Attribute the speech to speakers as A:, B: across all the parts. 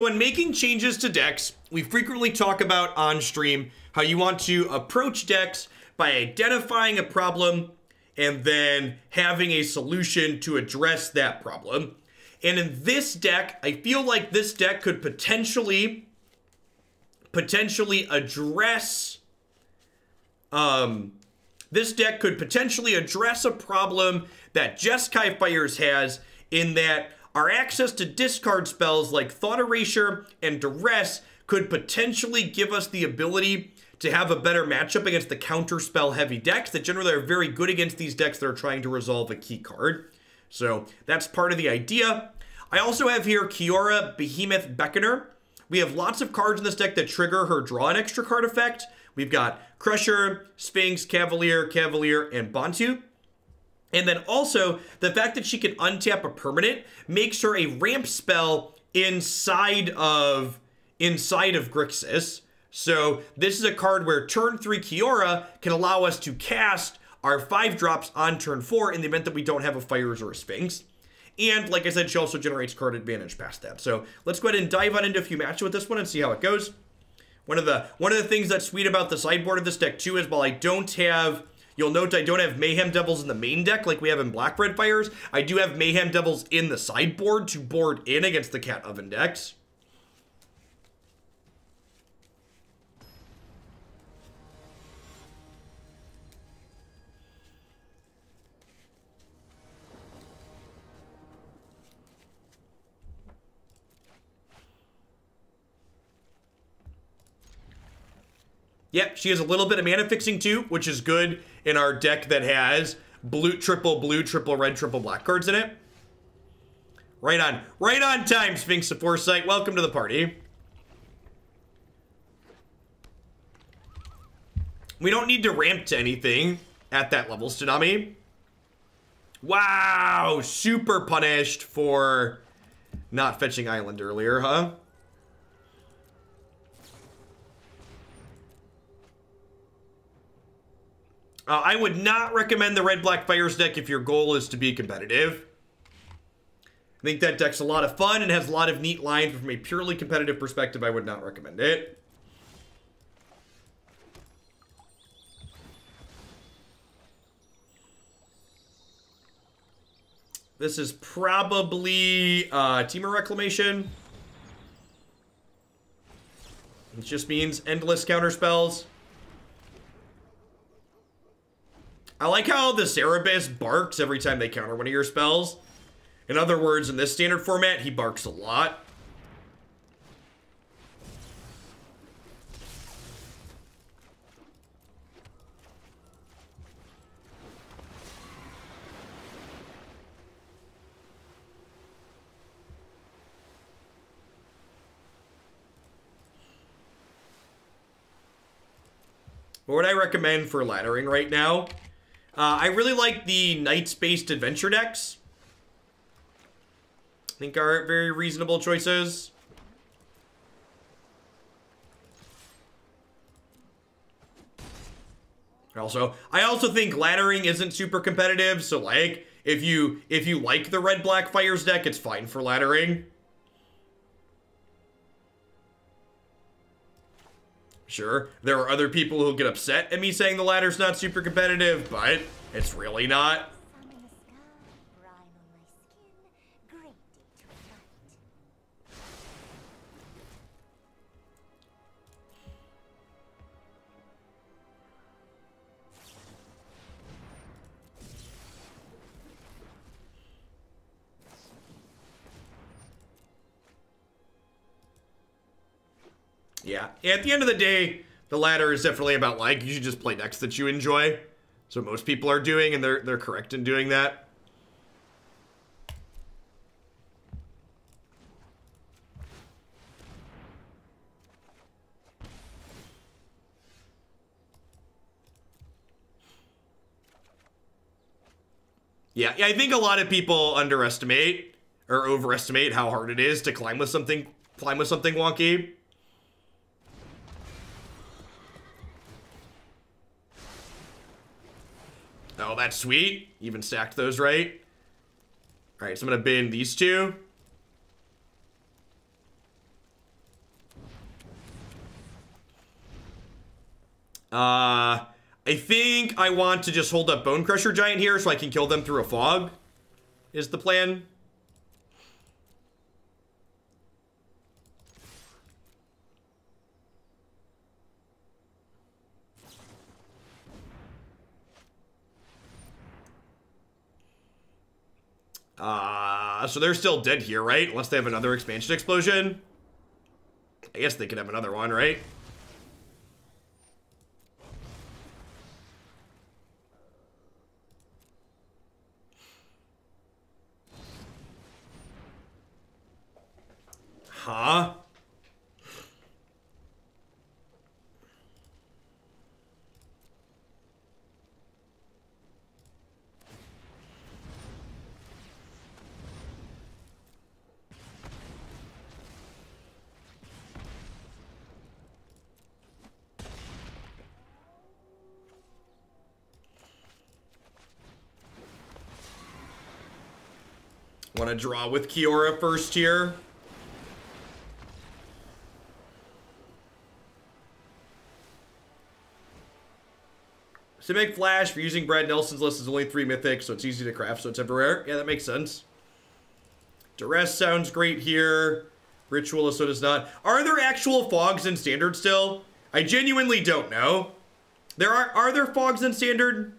A: When making changes to decks, we frequently talk about on stream how you want to approach decks by identifying a problem and then having a solution to address that problem. And in this deck, I feel like this deck could potentially address this deck could potentially address a problem that Jeskai Fires has, in that our access to discard spells like Thought Erasure and Duress could potentially give us the ability to have a better matchup against the counterspell heavy decks that generally are very good against these decks that are trying to resolve a key card. So that's part of the idea. I also have here Kiora, Behemoth, Beckoner. We have lots of cards in this deck that trigger her draw an extra card effect. We've got Crusher, Sphinx, Cavalier, and Bontu. And then also, the fact that she can untap a permanent makes her a ramp spell inside of Grixis. So this is a card where turn 3 Kiora can allow us to cast our 5-drops on turn 4 in the event that we don't have a Fires or a Sphinx. And like I said, she also generates card advantage past that. So let's go ahead and dive on into a few matches with this one and see how it goes. One of the things that's sweet about the sideboard of this deck too is while I don't have... You'll note I don't have Mayhem Devils in the main deck like we have in Black-Red Fires. I do have Mayhem Devils in the sideboard to board in against the Cat Oven decks. Yep, she has a little bit of mana fixing too, which is good in our deck that has triple blue, triple red, triple black cards in it. Right on time, Sphinx of Foresight. Welcome to the party. We don't need to ramp to anything at that level, Tsunami. Wow, super punished for not fetching Island earlier, huh? I would not recommend the Red-Black Fires deck if your goal is to be competitive. I think that deck's a lot of fun and has a lot of neat lines, but from a purely competitive perspective, I would not recommend it. This is probably Temur Reclamation. It just means endless counter spells. I like how the Cerebus barks every time they counter one of your spells. In other words, in this standard format, he barks a lot. What would I recommend for laddering right now? I really like the Knights-based adventure decks. I think are very reasonable choices. I also think laddering isn't super competitive, so like if you like the Red-Black Fires deck, it's fine for laddering. Sure, there are other people who'll get upset at me saying the ladder's not super competitive, but it's really not. Yeah, at the end of the day, the ladder is definitely about, like, you should just play decks that you enjoy. So most people are doing, and they're correct in doing that. Yeah, I think a lot of people underestimate or overestimate how hard it is to climb with something wonky. Oh, that's sweet. Even stacked those right. All right, so I'm gonna bin these two. I think I want to just hold up Bonecrusher Giant here so I can kill them through a fog, is the plan. So they're still dead here, right? Unless they have another expansion explosion. I guess they could have another one, right? Huh? Want to draw with Kiora first here. Simic Flash for using Brad Nelson's list is only 3 mythic, so it's easy to craft, so it's everywhere. Yeah, that makes sense. Duress sounds great here. Ritual of Soot is not. Are there actual fogs in Standard still? I genuinely don't know. Are there fogs in Standard?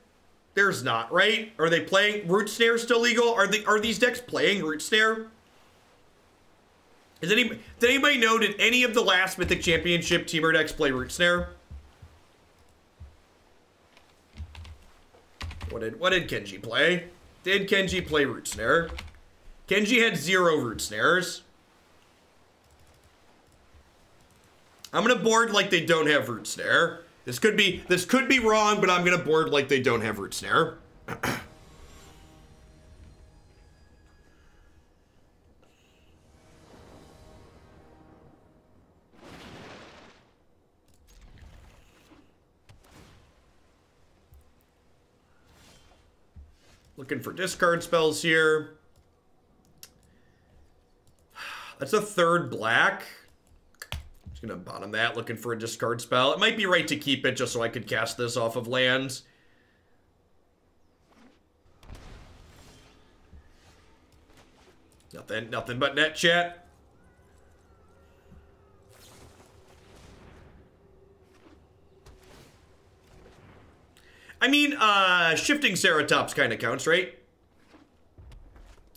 A: There's not, right? Are they playing Root Snare still legal? Are these decks playing Root Snare? Did anybody know, did any of the last Mythic Championship teamer decks play Root Snare? What did Kenji play? Did Kenji play Root Snare? Kenji had 0 Root Snares. I'm gonna board like they don't have Root Snare. This could be wrong, but I'm gonna board like they don't have Root Snare. Looking for discard spells here. That's a 3rd black. Just gonna bottom that, looking for a discard spell. It might be right to keep it just so I could cast this off of lands. Nothing but net chat. I mean, shifting Ceratops kind of counts, right?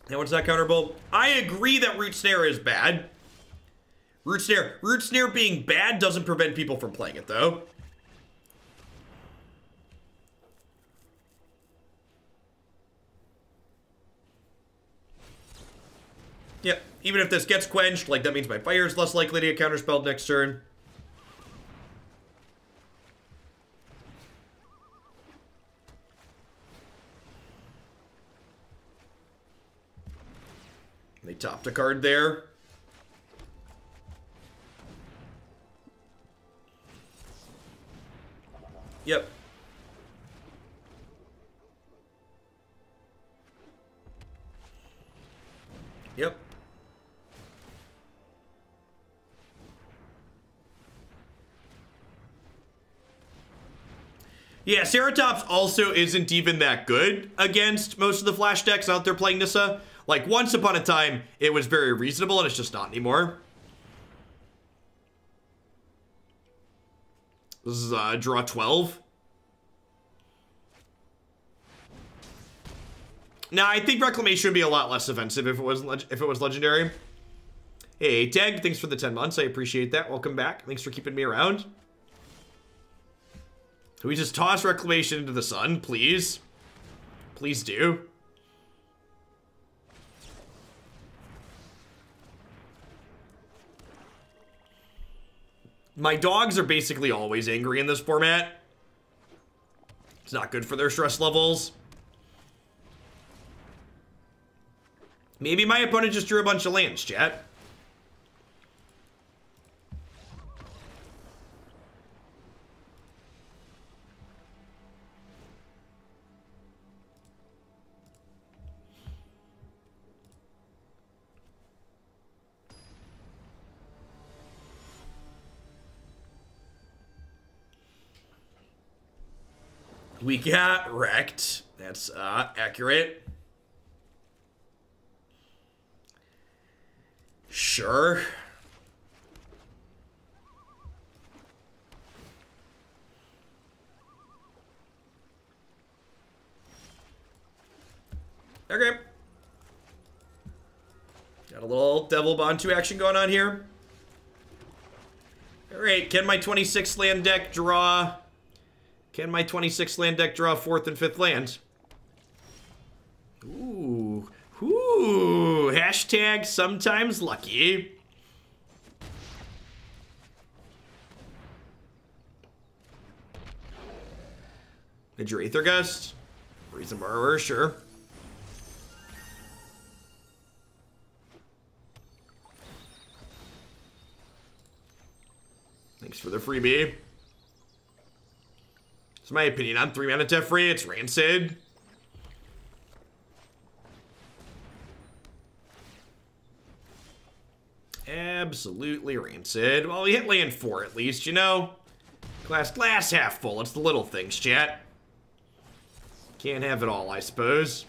A: That one's not counterable. I agree that Root Snare is bad. Root Snare being bad doesn't prevent people from playing it, though. Yep, even if this gets quenched, like, that means my fire is less likely to get counterspelled next turn. They topped a card there. Yep. Yep. Yeah, Ceratops also isn't even that good against most of the Flash decks out there playing Nissa. Like, once upon a time, it was very reasonable, and it's just not anymore. This is draw 12. Now, I think Reclamation would be a lot less offensive if it was legendary. Hey, Tag, thanks for the 10 months. I appreciate that. Welcome back. Thanks for keeping me around. Can we just toss Reclamation into the sun, please? Please do. My dogs are basically always angry in this format. It's not good for their stress levels. Maybe my opponent just drew a bunch of lands, chat. We got wrecked. That's accurate. Sure. Okay. Got a little Devil Bontu action going on here. Alright, can my 26 land deck draw... Can my 26 land deck draw 4th and 5th land? Ooh. Ooh. Hashtag sometimes lucky. Did your Aether Gust? Reason Borrower, sure. Thanks for the freebie. It's my opinion on 3-mana Teferi. It's rancid. Absolutely rancid. Well, we hit land 4 at least, you know? Glass half full. It's the little things, chat. Can't have it all, I suppose.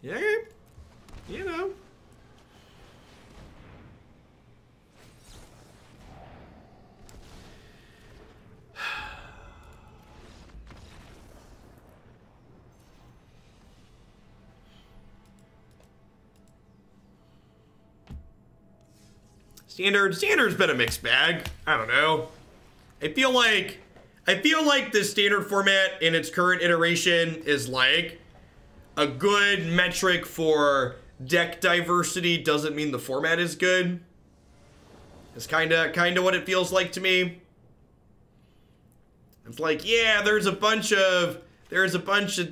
A: Yeah, you know. Standard's been a mixed bag. I don't know. I feel like the standard format in its current iteration is like a good metric for deck diversity doesn't mean the format is good. It's kinda what it feels like to me. It's like, yeah, there's a bunch of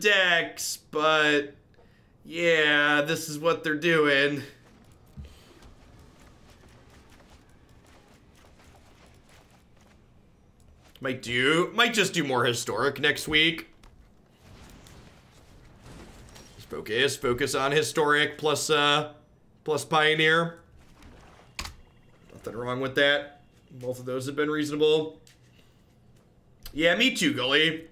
A: decks, but yeah, this is what they're doing. Might just do more historic next week. Focus on historic plus pioneer. Nothing wrong with that. Both of those have been reasonable. Yeah, me too, Gully.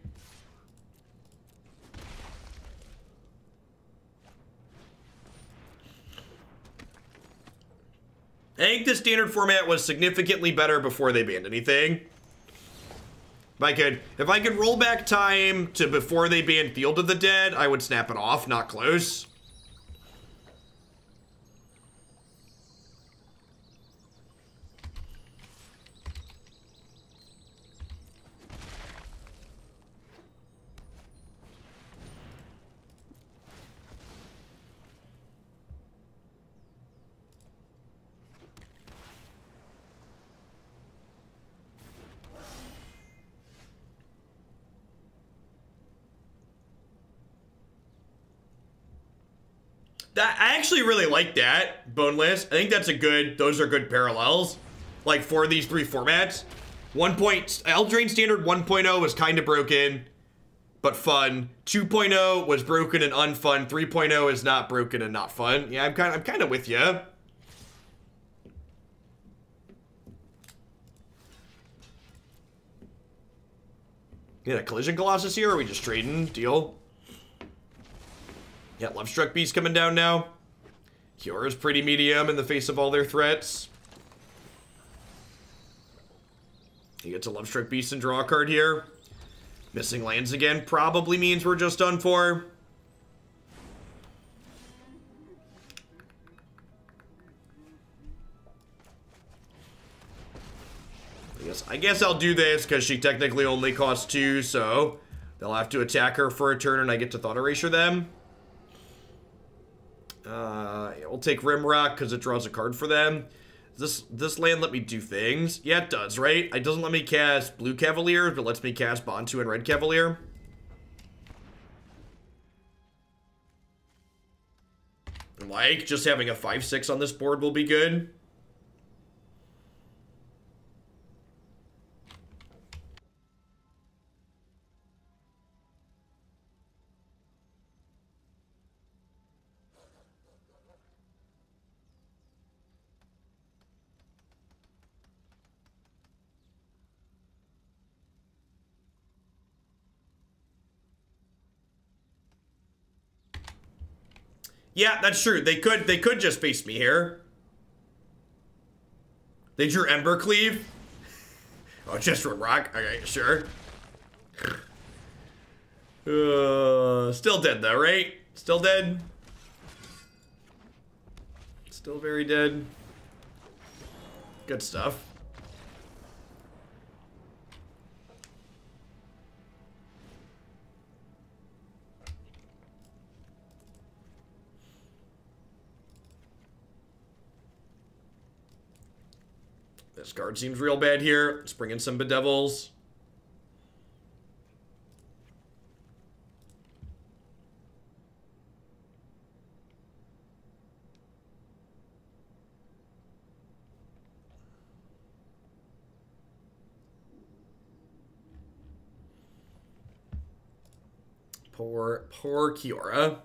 A: I think the standard format was significantly better before they banned anything. If I could roll back time to before they banned Field of the Dead, I would snap it off, not close. I actually really like that, Boneless. I think those are good parallels. Like, for these three formats. Eldraine Standard 1.0 was kind of broken, but fun. 2.0 was broken and unfun. 3.0 is not broken and not fun. Yeah, I'm kind of with you. Get a Collision Colossus here, or are we just trading? Deal. Yeah, Lovestruck Beast coming down now. Kiora's pretty medium in the face of all their threats. He gets a Lovestruck Beast and draw a card here. Missing lands again probably means we're just done for. I guess I'll do this because she technically only costs 2, so they'll have to attack her for a turn and I get to Thought Erasure them. Yeah, we'll take Rimrock because it draws a card for them. Does this land let me do things? Yeah, it does, right? It doesn't let me cast blue Cavalier, but lets me cast Bontu and red Cavalier. Like, just having a 5/6 on this board will be good. Yeah, that's true. They could just face me here. They drew Embercleave. Oh, just for rock. Okay, sure. Still dead though, right? Still dead. Still very dead. Good stuff. This card seems real bad here. Let's bring in some Bedevils. Poor Kiora.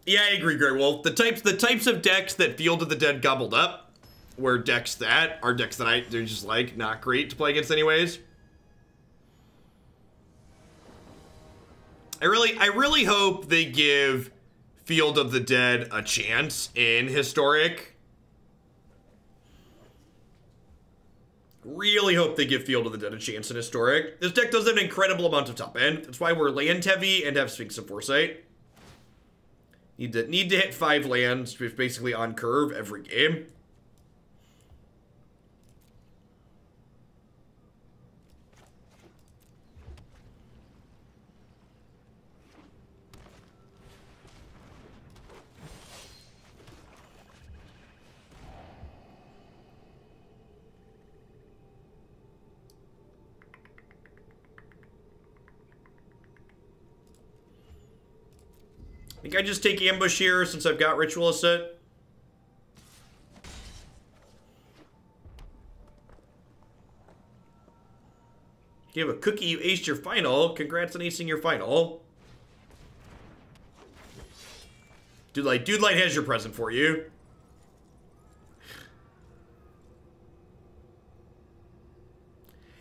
A: Yeah, I agree, Grey Wolf. The types of decks that Field of the Dead gobbled up were decks that are decks that they're just like not great to play against anyways. I really hope they give Field of the Dead a chance in Historic. Really hope they give Field of the Dead a chance in Historic. This deck does an incredible amount of top end. That's why we're land heavy and have Sphinx of Foresight. Need to hit 5 lands, basically on curve every game. I think I just take Ambush here since I've got Ritual of Soot. You have a cookie, you aced your final. Congrats on acing your final. Dude Light has your present for you.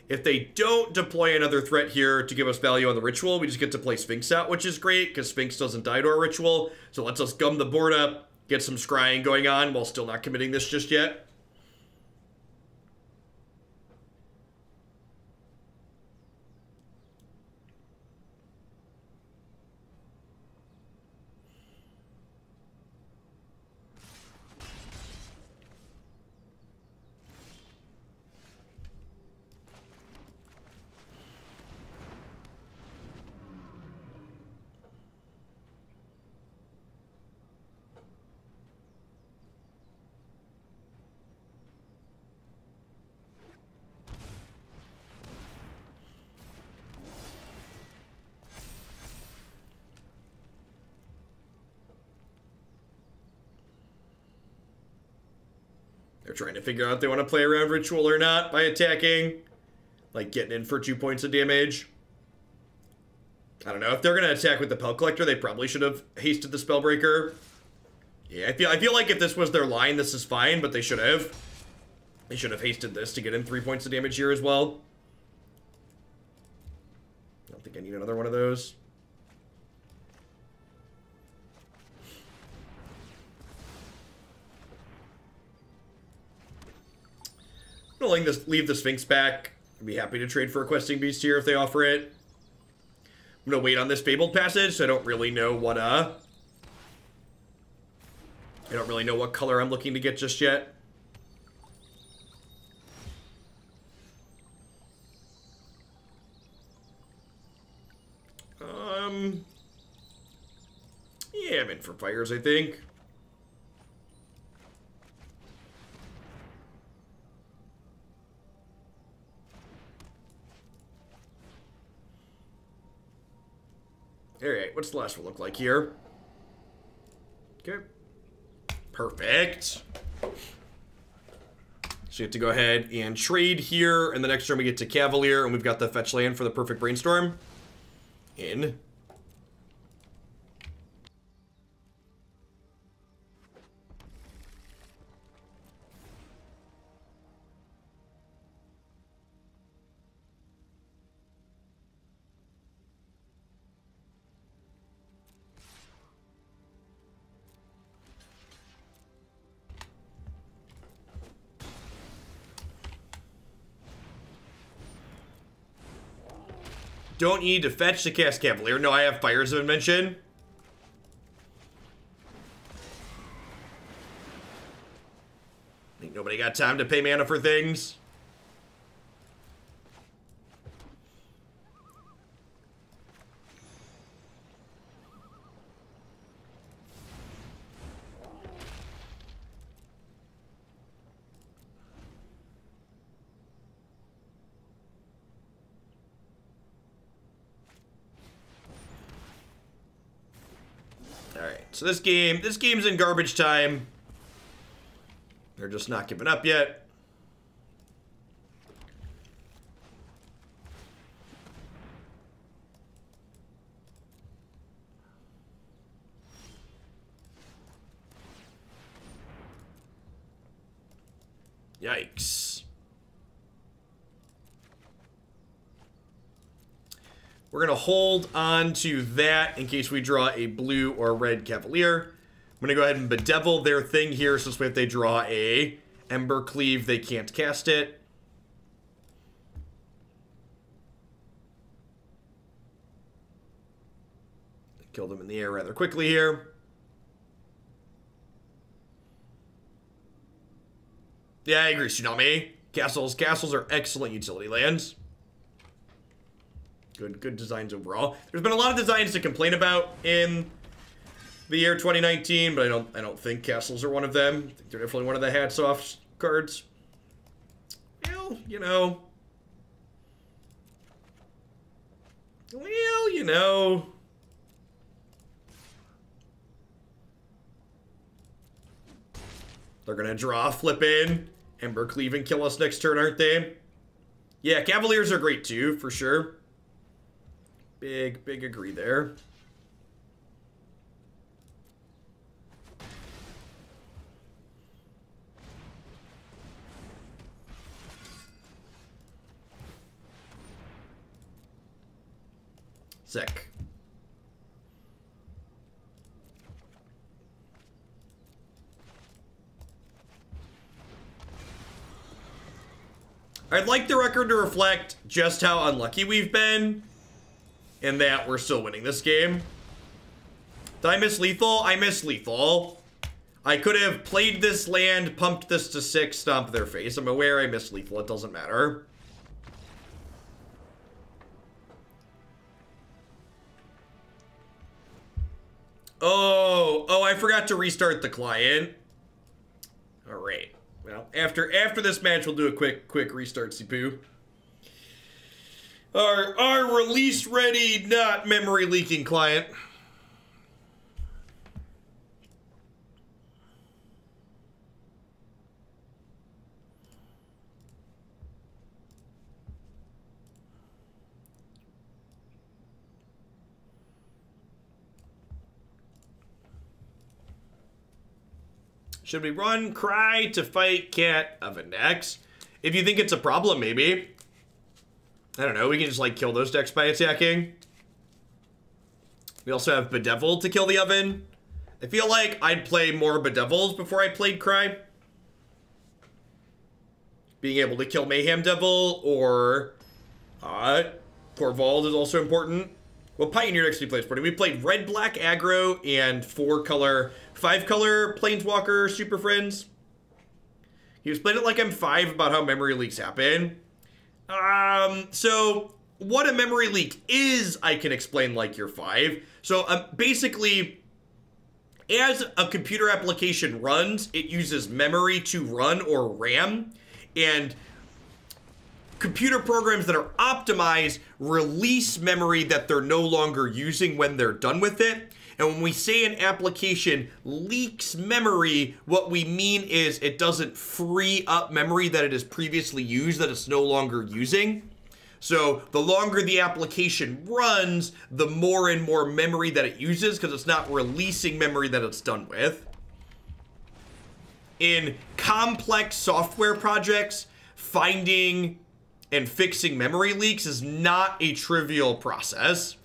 A: If they don't deploy another threat here to give us value on the Ritual, we just get to play Sphinx out, which is great, because Sphinx doesn't die to our Ritual. So it lets us gum the board up, get some scrying going on, while still not committing this just yet. They're trying to figure out if they want to play around Ritual or not by attacking. Like getting in for 2 points of damage. I don't know. If they're going to attack with the Pel Collector, they probably should have hasted the Spellbreaker. Yeah, I feel like if this was their line, this is fine, but they should have. They should have hasted this to get in 3 points of damage here as well. I don't think I need another one of those. I'm gonna leave the Sphinx back. I'd be happy to trade for a Questing Beast here if they offer it. I'm gonna wait on this Fabled Passage, so I don't really know what I don't really know what color I'm looking to get just yet. Yeah, I'm in for fires, I think. Alright, what's the last one look like here? Okay. Perfect. So you have to go ahead and trade here, and the next turn we get to Cavalier, and we've got the fetch land for the perfect brainstorm. In. Don't need to fetch to cast Cavalier. No, I have Fires of Invention. Ain't nobody got time to pay mana for things. So this game's in garbage time. They're just not giving up yet. Yikes. We're going to hold on to that in case we draw a blue or red Cavalier. I'm going to go ahead and Bedevil their thing here, so if they draw a Ember Cleave, they can't cast it. Kill them in the air rather quickly here. Yeah, I agree, Tsunami. Castles are excellent utility lands. Good designs overall. There's been a lot of designs to complain about in the year 2019, but I don't think castles are one of them. I think they're definitely one of the hats off cards. Well, you know. Well, you know. They're gonna draw, flip in, Ember Cleave and kill us next turn, aren't they? Yeah, Cavaliers are great too, for sure. Big agree there. Sick. I'd like the record to reflect just how unlucky we've been, and that we're still winning this game. Did I miss lethal? I missed lethal. I could have played this land, pumped this to 6, stomp their face. I'm aware I missed lethal. It doesn't matter. Oh, I forgot to restart the client. All right. Well, after this match, we'll do a quick restart, Sipu. Our release ready, not memory leaking client. Should we run Cry to fight Cat of Index? If you think it's a problem, maybe. I don't know, we can just like kill those decks by attacking. We also have Bedevil to kill the oven. I feel like I'd play more Bedevils before I played Cry. Being able to kill Mayhem Devil or Corvald is also important. What Pioneer actually plays party? We played red, black aggro and 5-color Planeswalker Super Friends. He explained it like I'm 5 about how memory leaks happen. So what a memory leak is, I can explain like you're 5. So basically, as a computer application runs, it uses memory to run, or RAM, and computer programs that are optimized release memory that they're no longer using when they're done with it. And when we say an application leaks memory, what we mean is it doesn't free up memory that it has previously used that it's no longer using. So the longer the application runs, the more and more memory that it uses, because it's not releasing memory that it's done with. In complex software projects, finding and fixing memory leaks is not a trivial process.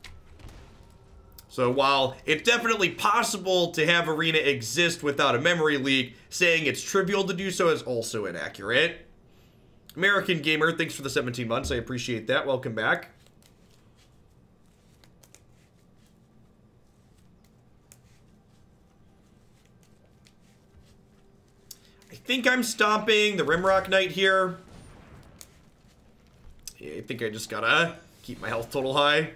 A: So while it's definitely possible to have Arena exist without a memory leak, saying it's trivial to do so is also inaccurate. American Gamer, thanks for the 17 months. I appreciate that. Welcome back. I think I'm stomping the Rimrock Knight here. I think I just gotta keep my health total high.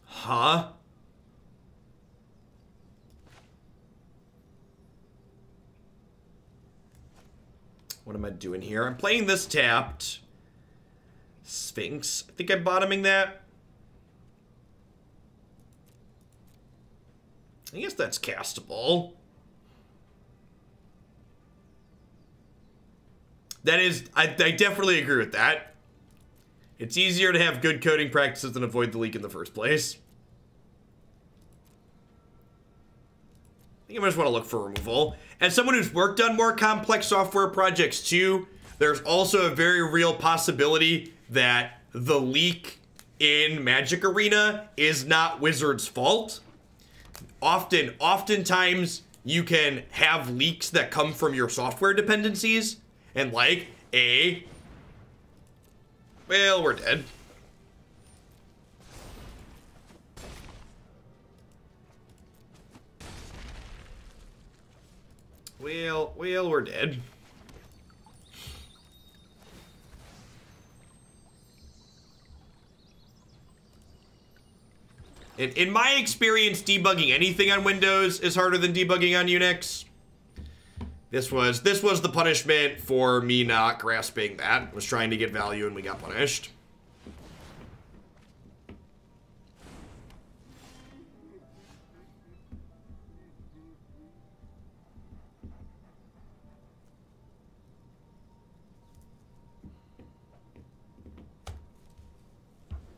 A: Huh? What am I doing here? I'm playing this tapped. Sphinx. I think I'm bottoming that. I guess that's castable. That is, I definitely agree with that. It's easier to have good coding practices than avoid the leak in the first place. I think I just want to look for removal. As someone who's worked on more complex software projects too, there's also a very real possibility that the leak in Magic Arena is not Wizards' fault. Oftentimes, you can have leaks that come from your software dependencies, and like, well, we're dead. Well, we're dead. In my experience, debugging anything on Windows is harder than debugging on Unix. This was the punishment for me not grasping that. I was trying to get value and we got punished.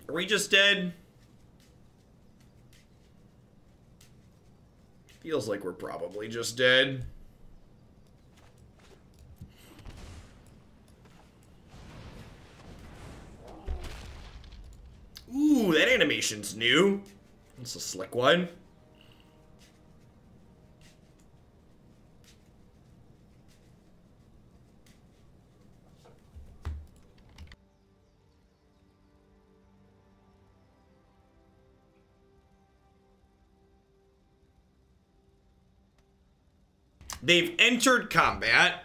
A: Are we just dead? Feels like we're probably just dead. Ooh, that animation's new. That's a slick one. They've entered combat.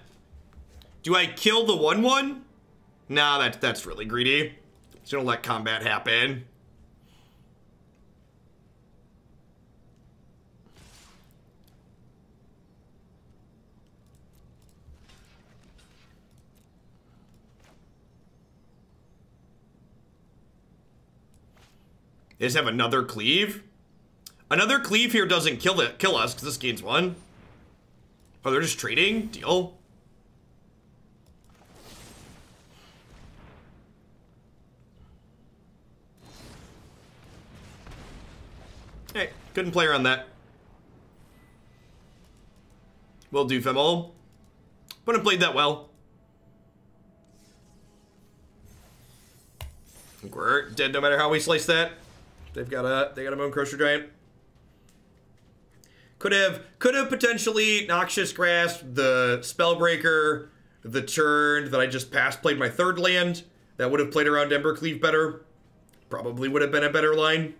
A: Do I kill the 1/1? Nah, that's really greedy. Just gonna let combat happen. They just have another cleave? Another cleave here doesn't kill us, because this gains 1. Oh, they're just trading? Deal. Hey, couldn't play around that. Will do, Femol. Wouldn't have played that well. I think we're dead no matter how we slice that. They got a Bonecrusher Giant. Could have potentially Noxious Grasp, the Spellbreaker, the turn that I just passed, played my third land. That would have played around Embercleave better. Probably would have been a better line.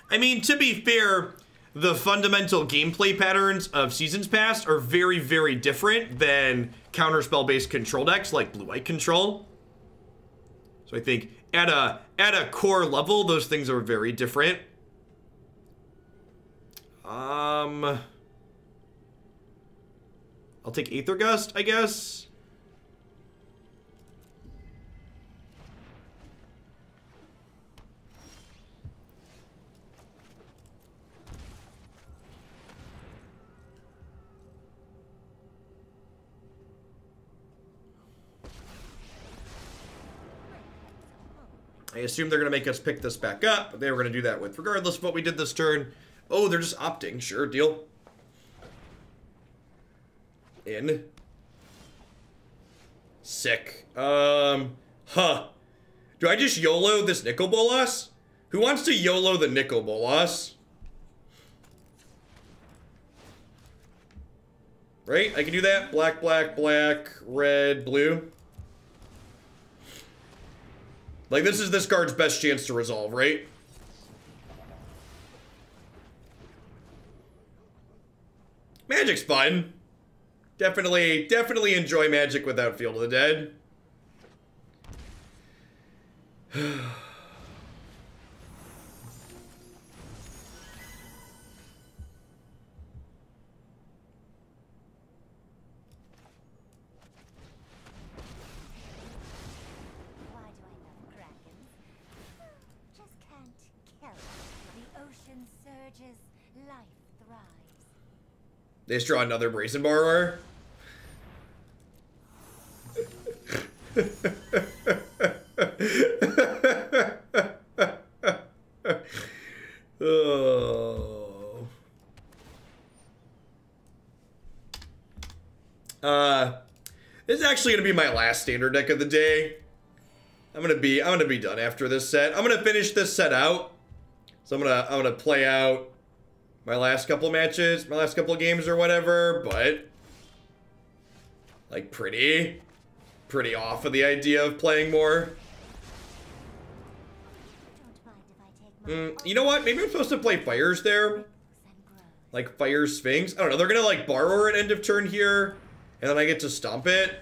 A: I mean, to be fair, the fundamental gameplay patterns of Seasons Past are very, very different than counterspell-based control decks like Blue-White Control. So I think at a core level, those things are very different. I'll take Aether Gust, I guess. I assume they're going to make us pick this back up, but they were going to do that with regardless of what we did this turn. Oh, they're just opting. Sure, deal. In. Sick. Huh. Do I just YOLO this Nicol Bolas? Who wants to YOLO the Nicol Bolas? Right? I can do that. Black, black, black, red, blue. Like, this is this card's best chance to resolve, right? Magic's fun. Definitely enjoy Magic without Field of the Dead. They just draw another Brazen Borrower. Oh. This is actually gonna be my last standard deck of the day. I'm gonna be done after this set. I'm gonna finish this set out. So I'm gonna play out my last couple matches, my last couple of games or whatever, but like pretty off of the idea of playing more. You know what? Maybe I'm supposed to play Fires there. Like Fire Sphinx. I don't know. They're gonna like Borrower at end of turn here, and then I get to stomp it.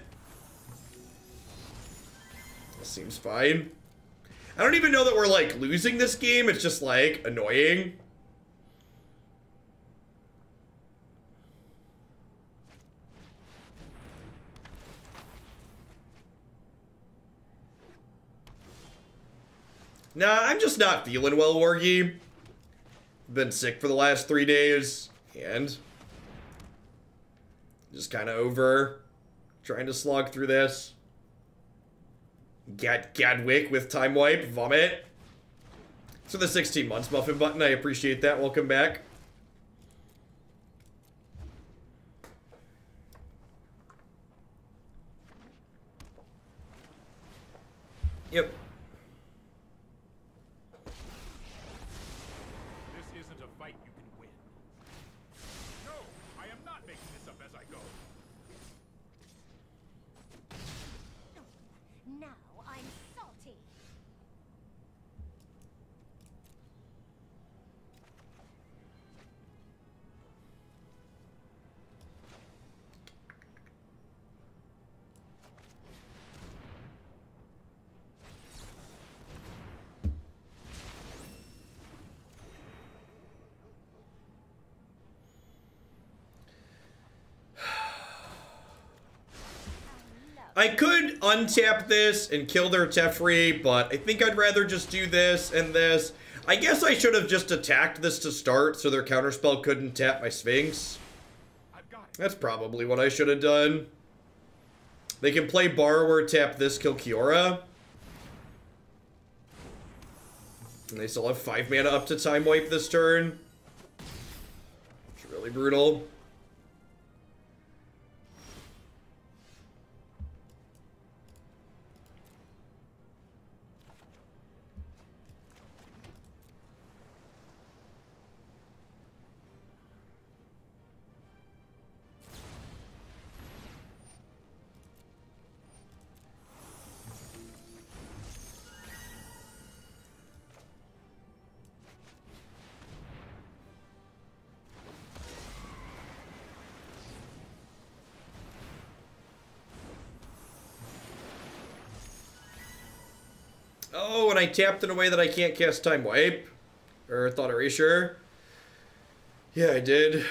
A: That seems fine. I don't even know that we're like losing this game. It's just like annoying. Nah, I'm just not feeling well, Wargy. Been sick for the last 3 days, and just kind of over trying to slog through this. Gadwick with Time Wipe, Vomit. So the 16 months muffin button, I appreciate that. Welcome back. Yep. I could untap this and kill their Teferi, but I think I'd rather just do this and this. I guess I should have just attacked this to start so their counterspell couldn't tap my Sphinx. That's probably what I should have done. They can play Borrower, tap this, kill Kiora. And they still have 5 mana up to Time Wipe this turn. It's really brutal. Oh, and I tapped in a way that I can't cast Time Wipe. Or Thought Erasure. Yeah, I did.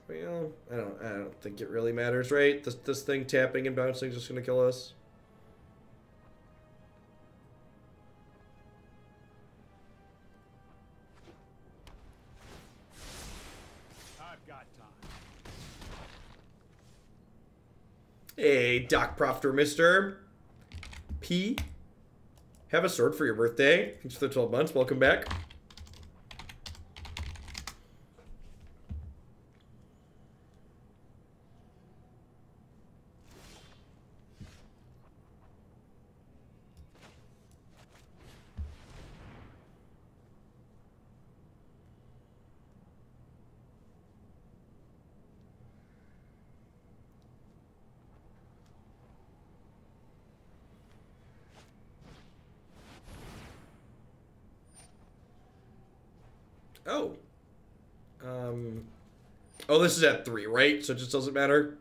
A: Well, I don't think it really matters, right? This thing tapping and bouncing is just gonna kill us. Hey, Doc Profter, Mr. P. Have a sword for your birthday. Thanks for the 12 months. Welcome back. Oh. Oh, this is at 3, right? So it just doesn't matter.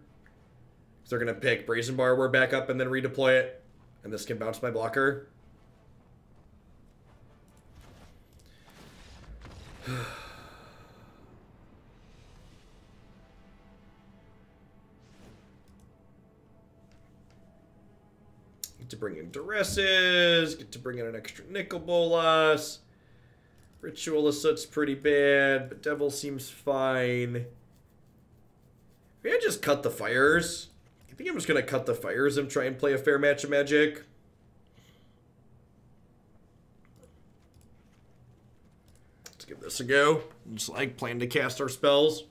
A: So they're going to pick Brazen Borrower back up and then redeploy it. And this can bounce my blocker. Get to bring in Duresses. Get to bring in an extra Nicol Bolas. Ritual of Soot's pretty bad, but Bedevil seems fine. Maybe I just cut the fires. I think I'm just going to cut the fires and try and play a fair match of Magic. Let's give this a go. Just like plan to cast our spells.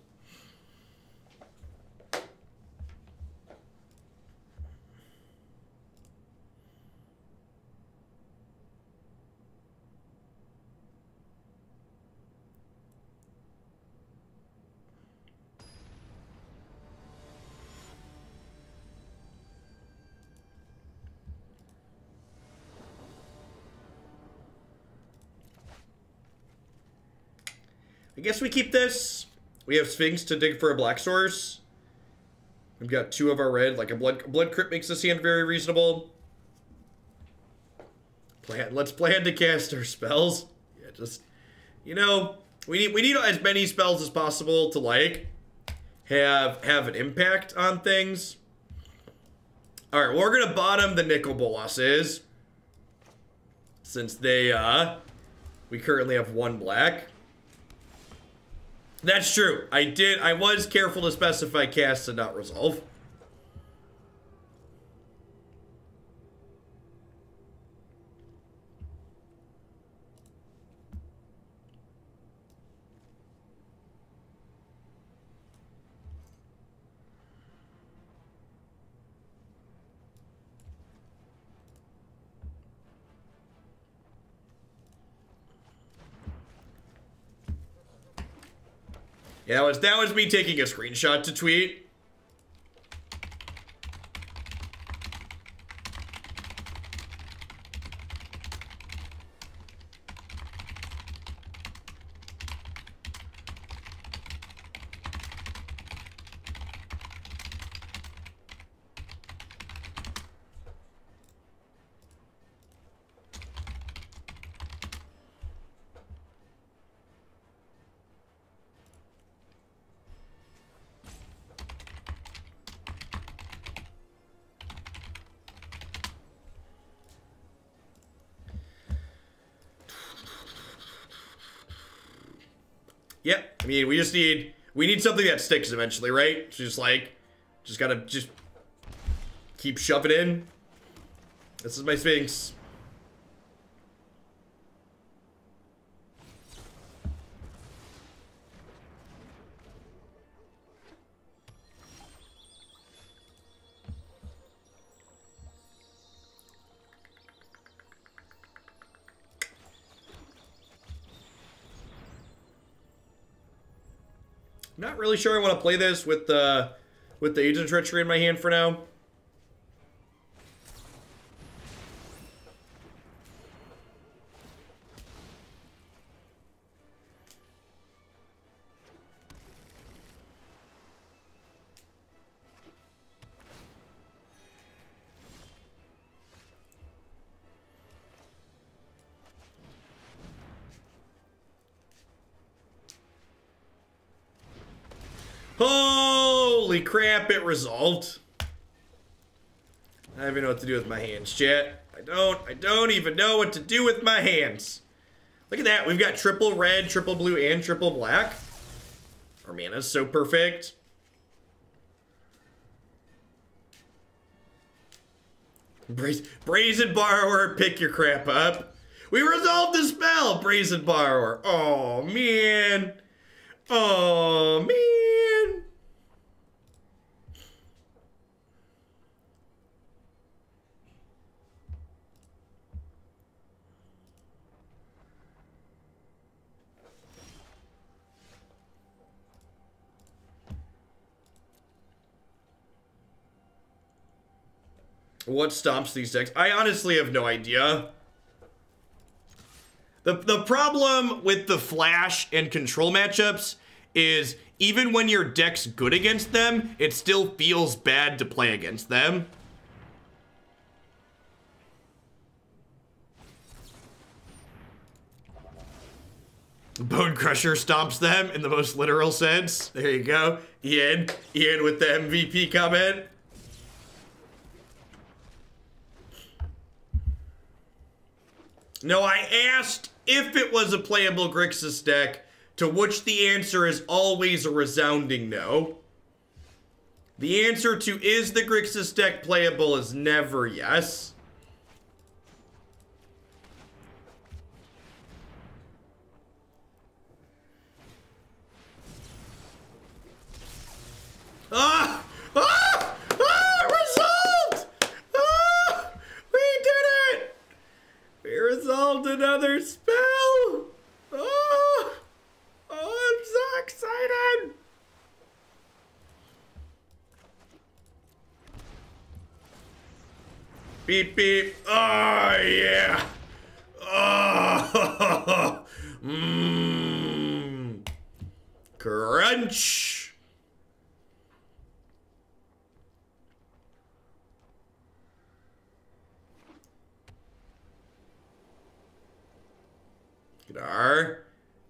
A: I guess we keep this. We have Sphinx to dig for a black source. We've got 2 of our red. Like a blood crypt makes this hand very reasonable. Let's plan to cast our spells. Yeah, just, you know, we need as many spells as possible to like have an impact on things. All right, well, we're gonna bottom the Nicol Bolas's since they we currently have 1 black. That's true. I was careful to specify cast and not resolve. Yeah, that was me taking a screenshot to tweet. Yep. I mean, we need something that sticks eventually, right? Just gotta keep shoving in. This is my Sphinx. Not really sure I want to play this with the Agent of Treachery in my hand for now. Holy crap, it resolved. I don't even know what to do with my hands, chat. I don't even know what to do with my hands. Look at that, we've got triple red, triple blue, and triple black. Our mana's so perfect. Brazen Borrower, pick your crap up. We resolved the spell, Brazen Borrower. Oh, man. Oh, man. What stomps these decks? I honestly have no idea. The problem with the Flash and Control matchups is even when your deck's good against them, it still feels bad to play against them. Bonecrusher stomps them in the most literal sense. There you go. Ian with the MVP comment. No, I asked if it was a playable Grixis deck, to which the answer is always a resounding no. The answer to is the Grixis deck playable is never yes. Ah! Ah! Ah! Result! Ah! We did it! We resolved another spell! Oh! Oh, I'm so excited! Beep, beep. Oh, yeah! Oh! Mmm! Crunch!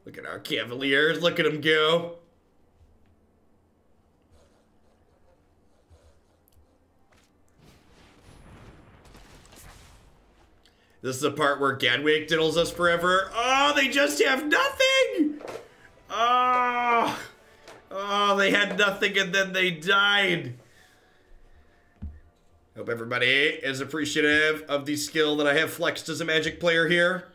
A: Look at our Cavaliers. Look at them go. This is the part where Gadwick diddles us forever. Oh, they just have nothing. Oh, they had nothing and then they died. Hope everybody is appreciative of the skill that I have flexed as a Magic player here.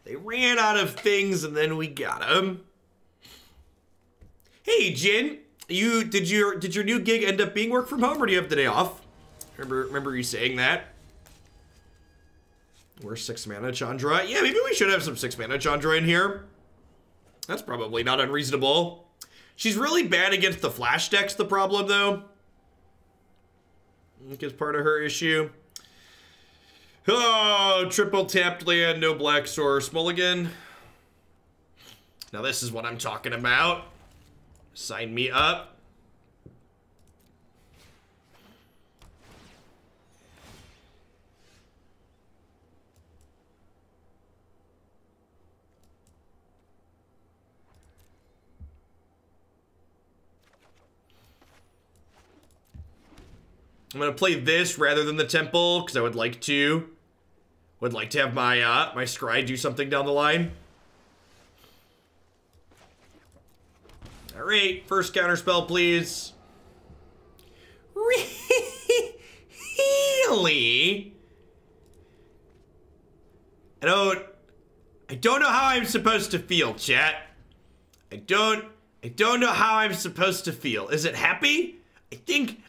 A: They ran out of things and then we got them. Hey, Jin, did your new gig end up being work from home or do you have the day off? Remember you saying that? We're 6 mana Chandra. Yeah, maybe we should have some 6 mana Chandra in here. That's probably not unreasonable. She's really bad against the flash decks, the problem though. I think is part of her issue. Oh, triple tapped land, no black source. Mulligan. Now this is what I'm talking about. Sign me up. I'm gonna play this rather than the Temple, because I would like to have my my Scry do something down the line. Alright, first counterspell, please. Really? I don't know how I'm supposed to feel, chat. I don't know how I'm supposed to feel. Is it happy? I think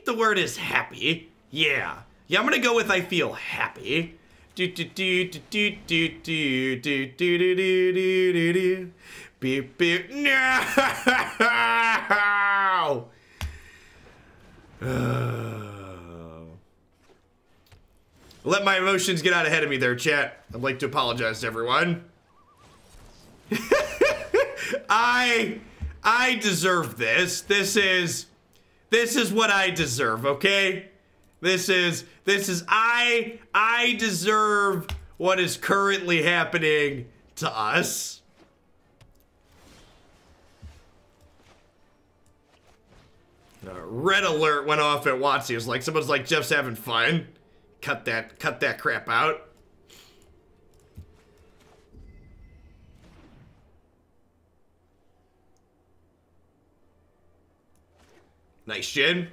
A: the word is happy. Yeah. Yeah, I'm gonna go with I feel happy. Do do do do do do do do do do do do do. Beep beep. No. Let my emotions get out ahead of me there, chat. I'd like to apologize to everyone. I deserve this. This is what I deserve, okay? I deserve what is currently happening to us. Red alert went off at Watsy. It was like, someone's like, Jeff's having fun. Cut that crap out. Nice, Jin.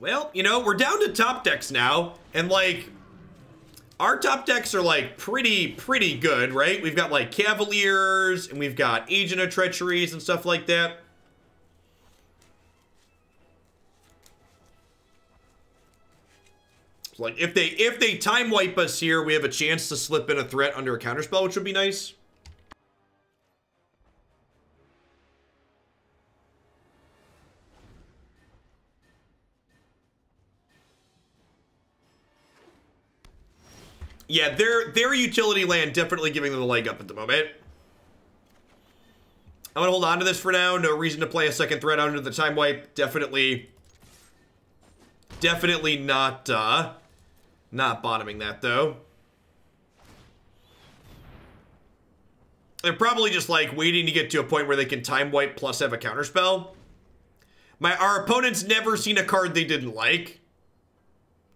A: Well, you know, we're down to top decks now, and like, our top decks are like pretty good, right? We've got like Cavaliers, and we've got Agent of Treacheries and stuff like that. So like, if they time wipe us here, we have a chance to slip in a threat under a counterspell, which would be nice. Yeah, their utility land definitely giving them a leg up at the moment. I'm gonna hold on to this for now. No reason to play a second threat under the time wipe. Definitely not bottoming that though. They're probably just like waiting to get to a point where they can time wipe plus have a counterspell. Our opponents never seen a card they didn't like.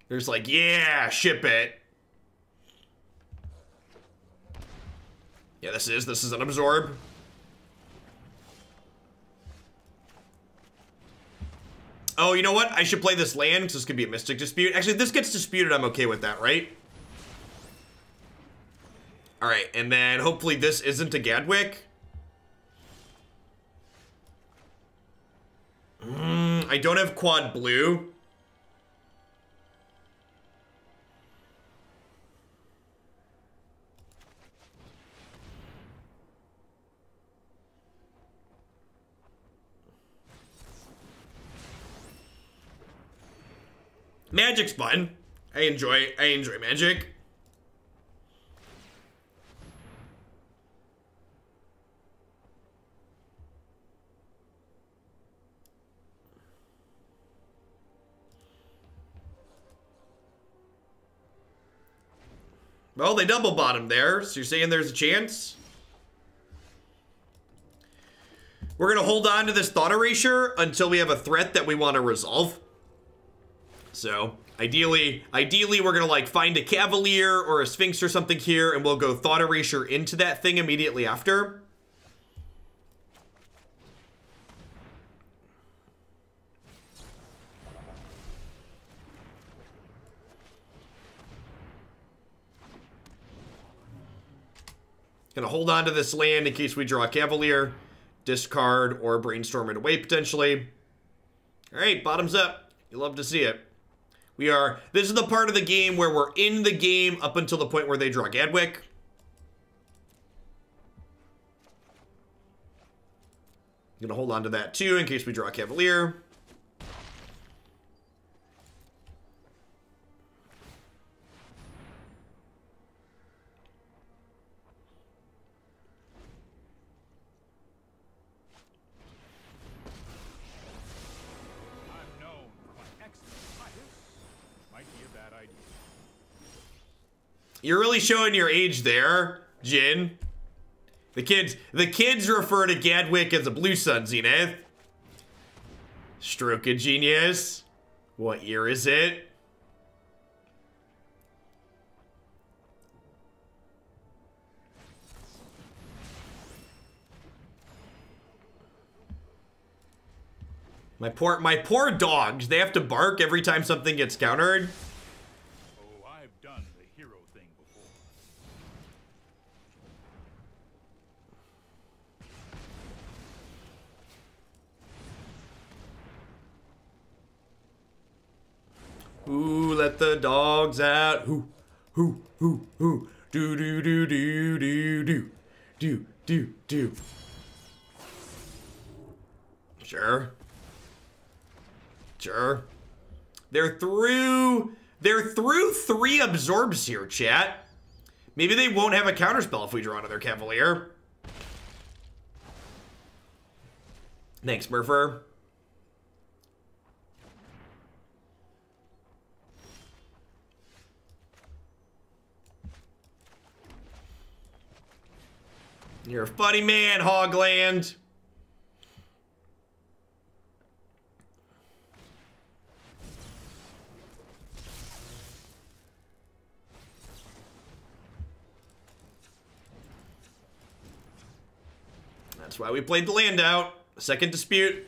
A: They're just like, yeah, ship it. Yeah, this is an absorb. Oh, you know what? I should play this land because this could be a Mystic Dispute. Actually, if this gets disputed, I'm okay with that, right? All right, and then hopefully this isn't a Gadwick. I don't have quad blue. Magic's fun. I enjoy Magic. Well, they double bottomed there, so you're saying there's a chance? We're gonna hold on to this Thought Erasure until we have a threat that we want to resolve. So, ideally, we're gonna like find a Cavalier or a Sphinx or something here, and we'll go Thought Erasure into that thing immediately after. Gonna hold on to this land in case we draw a Cavalier, discard, or brainstorm it away potentially. All right, bottoms up. You love to see it. This is the part of the game where we're in the game up until the point where they draw Gadwick. I'm gonna hold on to that too in case we draw a Cavalier. You're really showing your age there, Jin. The kids refer to Gadwick as a blue sun, Zenith. Stroke of genius. What year is it? My poor dogs. They have to bark every time something gets countered.
B: Oh, I've done the hero thing before.
A: Ooh, let the dogs out. Ooh, ooh, ooh, ooh. Do, do, do, do, do, do. Do, do, do. Sure. Sure. They're through 3 absorbs here, chat. Maybe they won't have a counterspell if we draw another Cavalier. Thanks, Murpher. You're a funny man, Hogland. That's why we played the land out. Second dispute.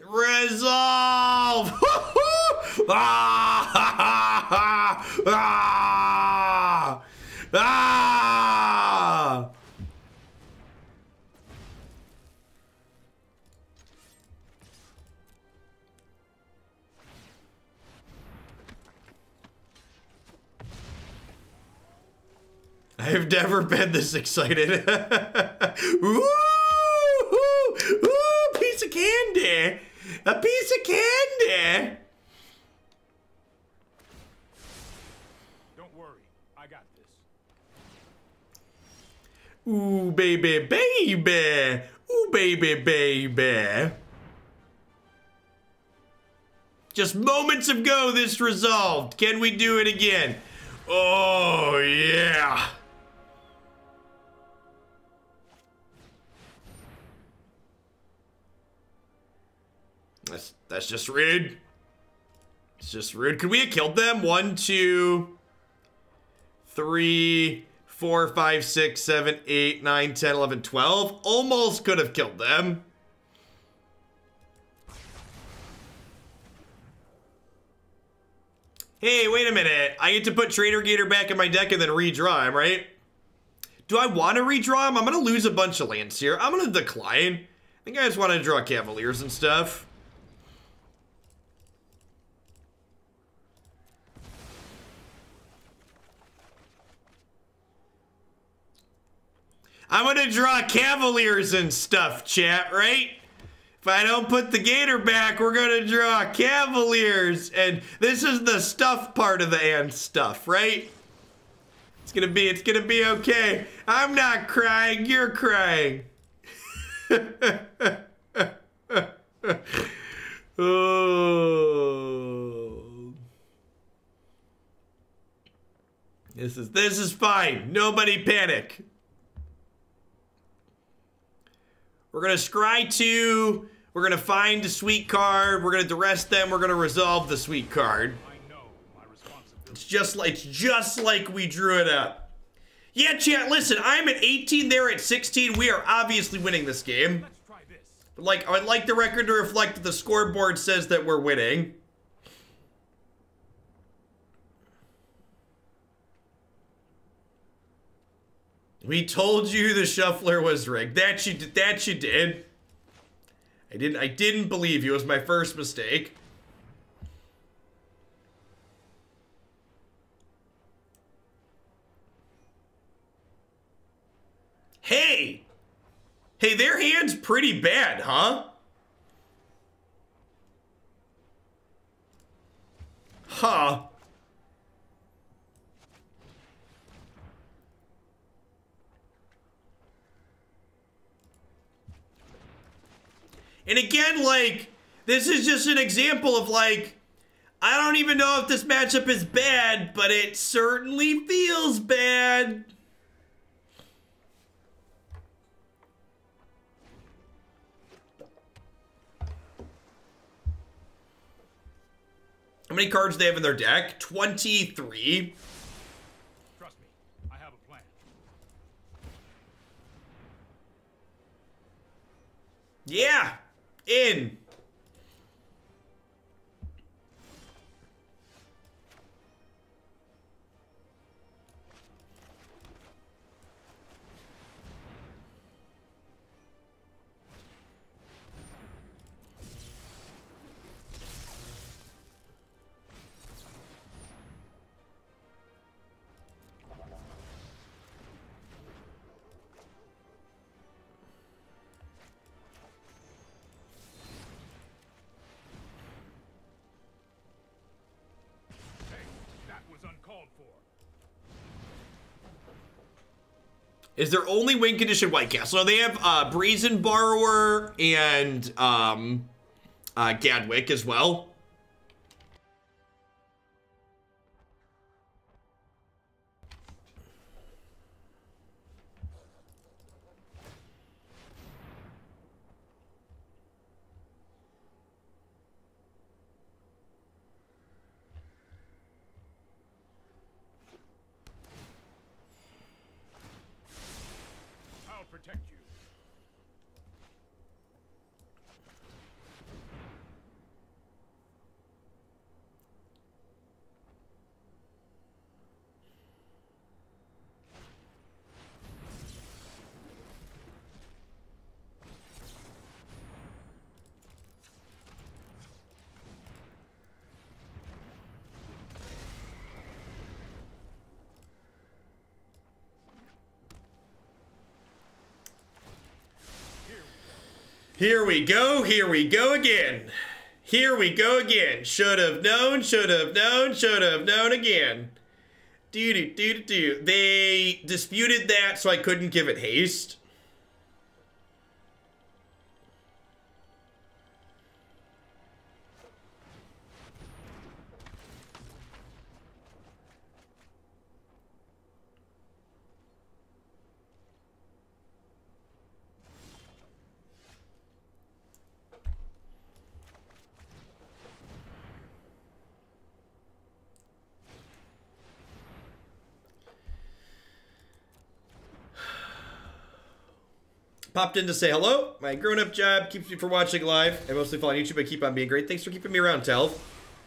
A: Resolve! Ah! Ah! Ah! I've never been this excited. Ooh! Ooh! Piece of candy! A piece of candy!
B: Don't worry, I got this.
A: Ooh, baby, baby! Ooh, baby, baby! Just moments ago, this resolved. Can we do it again? Oh, yeah! That's just rude. It's just rude. Could we have killed them? 1, 2, 3, 4, 5, 6, 7, 8, 9, 10, 11, 12. Almost could have killed them. Hey, wait a minute. I get to put Trader Gator back in my deck and then redraw him, right? Do I want to redraw him? I'm going to lose a bunch of lands here. I'm going to decline. I think I just want to draw Cavaliers and stuff. I'm gonna draw Cavaliers and stuff, chat, right? If I don't put the Gator back, we're gonna draw Cavaliers. And this is the stuff part of the and stuff, right? It's gonna be okay. I'm not crying, you're crying. Oh. This is fine. Nobody panic. We're going to scry 2. We're going to find a sweet card. We're going to duress them. We're going to resolve the sweet card.
B: I know my responsibility.
A: It's just like we drew it up. Yeah, chat, listen, I'm at 18, they're at 16. We are obviously winning this game.
B: Let's try this.
A: But like, I'd like the record to reflect that the scoreboard says that we're winning. We told you the shuffler was rigged. That you did. I didn't believe you. It was my first mistake. Hey! Hey, their hand's pretty bad, huh? Huh. And again, like, this is just an example of, like, I don't even know if this matchup is bad, but it certainly feels bad. How many cards do they have in their deck? 23.
B: Trust me, I have a plan.
A: Yeah, in. Is their only win condition White Castle? So they have Brazen Borrower and Gadwick as well.
B: Protect you.
A: Here we go again. Here we go again. Should have known, should have known, should have known again. They disputed that, so I couldn't give it haste. Popped in to say hello. My grown-up job keeps me from watching live. I mostly follow on YouTube, but keep on being great. Thanks for keeping me around, Tel.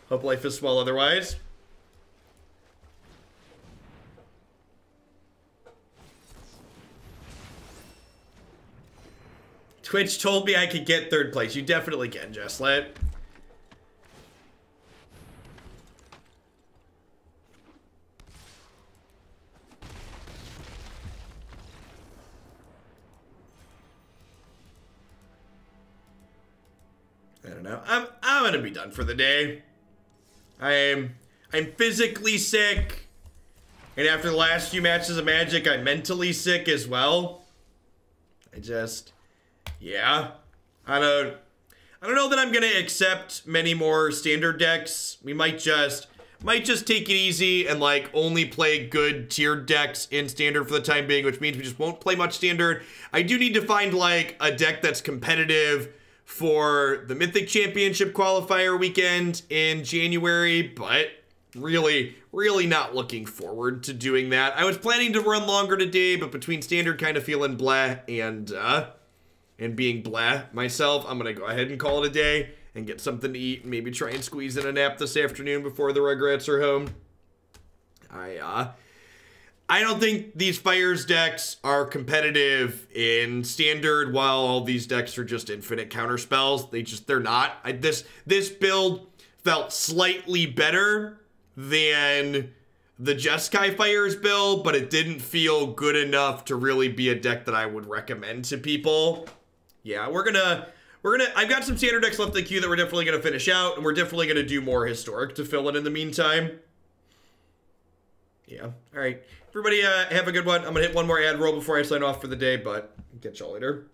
A: Hope life is swell otherwise. Twitch told me I could get third place. You definitely can, Jesslet. I don't know. I'm gonna be done for the day. I'm physically sick, and after the last few matches of Magic, I'm mentally sick as well. Yeah. I don't know that I'm gonna accept many more standard decks. We might just take it easy and like only play good tiered decks in standard for the time being, which means we just won't play much standard. I do need to find like a deck that's competitive for the Mythic Championship qualifier weekend in January, but really not looking forward to doing that. I was planning to run longer today, but between standard kind of feeling blah and being blah myself, I'm gonna go ahead and call it a day and get something to eat and maybe try and squeeze in a nap this afternoon before the Rugrats are home. I don't think these Fires decks are competitive in standard, while all these decks are just infinite counter spells. They're not. This build felt slightly better than the Jeskai Fire's build, but it didn't feel good enough to really be a deck that I would recommend to people. Yeah, I've got some standard decks left in the queue that we're definitely gonna finish out, and we're definitely gonna do more historic to fill in the meantime. Yeah, all right. Everybody have a good one. I'm gonna hit one more ad roll before I sign off for the day, but catch y'all later.